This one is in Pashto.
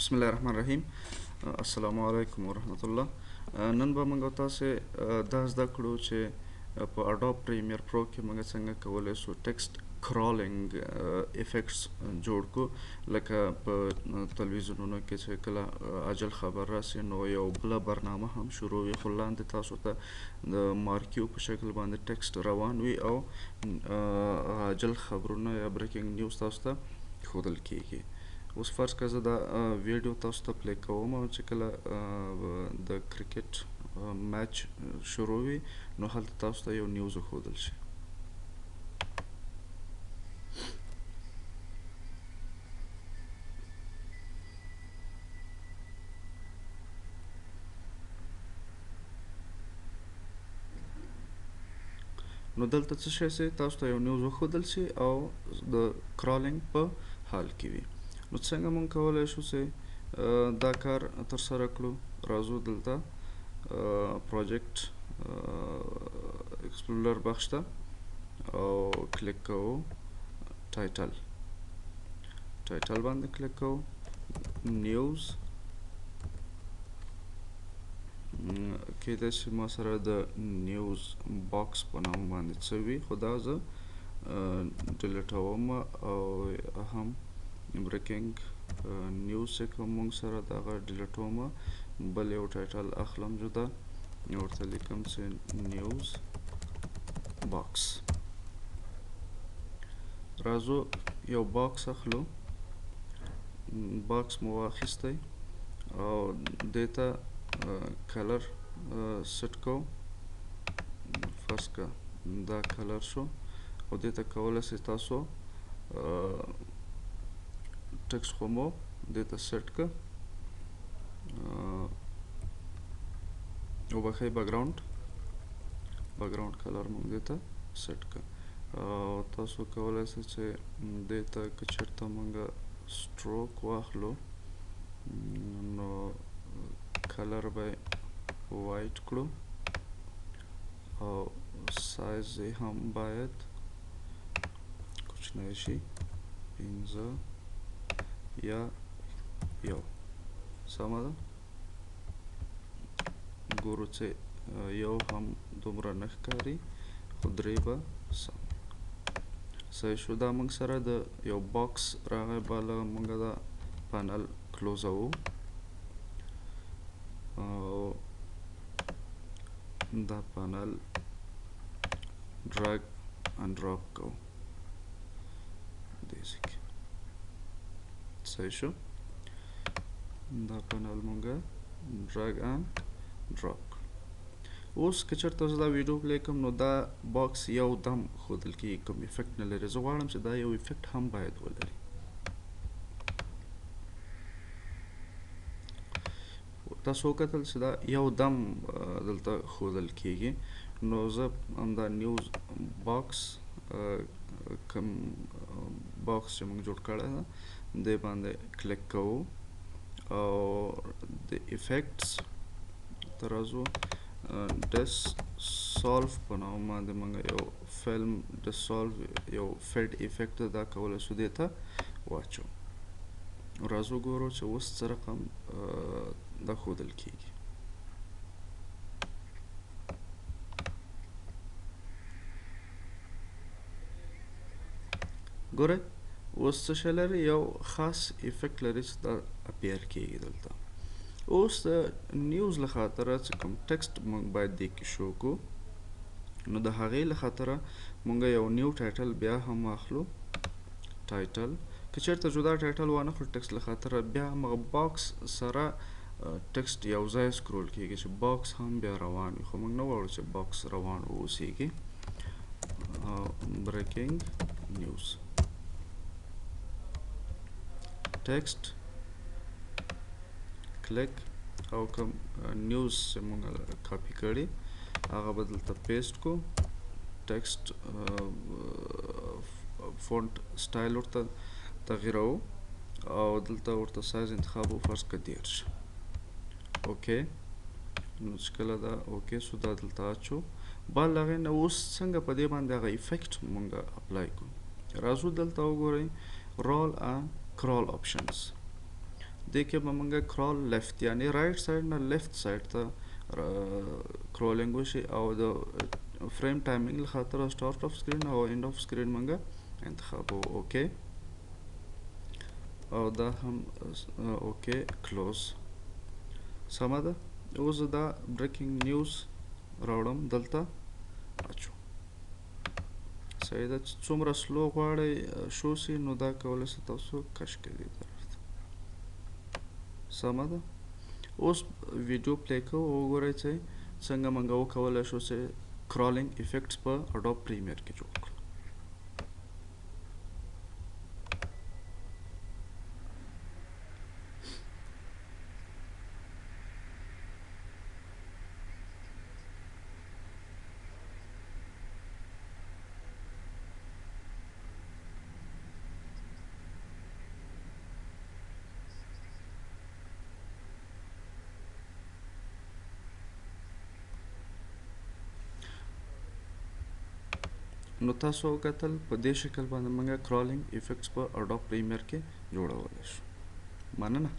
بسم الله الرحمن الرحیم. السلام علیکم ورحمت الله. نن به موږ تاسو دا زده کړو چې په اډوب پریمیر پرو کې موږ څنګه کولای شو ټیکسټ کرالینګ افیکټس جوړ کو. لکه په تلویزیونونو کې چې کله عاجل خبر راسي نو یو بل برنامه هم شروع وي، خو لاندې تاسو ته د مارکیو په شکل باندې ټیکسټ روان وي او عاجل خبرونه یا بریکینګ نیوز تاسو ته ښودل کیږي. اوس فرض که زه دا ویډیو تاسو ته پلی کوم او چې کله د کرکټ میچ شروع وي نو هلته تاسو ته یو نیوز وښودل شي. نو دلته څه شی سي تاسو ته یو نیوز وښودل شي او د کرالینګ په حال کې وي. نو څنګه مونږ کولی شو چې دا کار ترسره کړو؟ راځو دلته پروجیکټ ایکسپلورر بخش ته او کلیک کوو ټایټل باندې کلیک کوو، نیوز کیدای شي ما سره د نیوز باکس په نامه باندې څه وي، خو دا زه ډیلیټوم او هم بریکینګ نیوز چې کوم مونږ سره د هغه ډیلیټوم، بل یو ټایټل اخلم جدا، ورته لیکم چې نیوز باکس. راځو یو باکس اخلو، باکس مو واخیستی او دې ته کلر سیټ کوو. فرض که دا کلر شو او دې ته کولی شئ تاسو ټکسټ خو مو دې ته سیټ که وبښئ بیکګراوند کلر مونږ دې ته سیټ که او تاسو کولی شئ چې دې ته که چېرته مونږ سټروک واخلو نو کلر به یې وایټ کړو او سایز یې هم باید کوچنی شي، 15 یا یو. سمه ده؟ ګورو چې یو هم دومره نه ښکاري، خو 3 به سم. صحیح شو. دا موږ سره د یو باکس راغی، بالا موږ دا پانل کلوزوو او دا پانل ډراګ اند ډراپ کوو داسې کې. صحیح شو. دا پانل مونږه ډراګ اند ډراپ کړو. اوس که چېرته زه دا ویډیو پلی کوم نو دا باکس یو دم ښودل کېږي، کوم افیکټ نه لري. زه غواړم چې دا یو افیکټ هم باید ولري. تاسو وکتل چې دا یو دم دلته ښودل کېږي. نو زه همدا نیوز باکس کوم باکس چې موږ جوړ کړی ده دې باندې کلیک کوو او د افیکټس ته راځو. ډسسولف په نامه باندې موږ یو فلم ډسسولف یو فیډ افیکټ دا کولی شو دې ته واچو. راځو ګورو چې اوس څه رقم دا ښودل کېږي. ګورئ اوس څه شی لري، یو خاص افیکټ لري چې دا اپیر کېږي دلته. اوس د نیوز له خاطره چې کوم ټکسټ موږ باید دې کې شو کو، نو د هغې له خاطره موږ یو نیو ټایټل بیا هم واخلو. ټایټل که چېرته جدا ټایټل وانخلو ټکسټ له خاطره، بیا همغه باکس سره ټکسټ یو ځای سکرول کېږي چې باکس هم بیا روان وي، خو موږ نه غواړو چې باکس روان واوسېږي. بریکینګ نیوز ټکسټ کلیک او کوم نیوز چې موږ کاپي کړي هغه به دلته پیسټ کو. ټکسټ فونټ سټایل ورته تغییروو او دلته ورته سایز انتخابو، فرض که 13. اوکې، نو چې کله دا اوکې سو دا دلته اچو. بعد له هغې نه اوس څنګه په دې باندې هغه افیکټ موږ اپلای کړو. راځو دلته وګورئ رول اند کرال آپشنز. देखिए ममंगा crawl left यानी राइट साइड ना लेफ्ट साइड था क्रॉलिंग वशी او د فريم टाइमिंग खातर start of screen او end of screen मंगा انتخابه اوكي او دا هم اوكي क्लोज سمه ده اوس دا بریکینګ نیوز راوړم دلته اچو صحیح ده چې څومره سلو غواړئ شو سي نو دا کولی سي تاسو کش کړئ دې طرف ته سمه ده اوس ویډیو پلی کوو وګورئ چې څنګه موږ وکولی شو چې کرالینګ افیکټس په اډوب پریمیر کې جوړ کړو نو تاسو وکتل په دې شکل باندې موږ کرالینګ افیکټس په اډوب پریمیر کې جوړولی شو مننه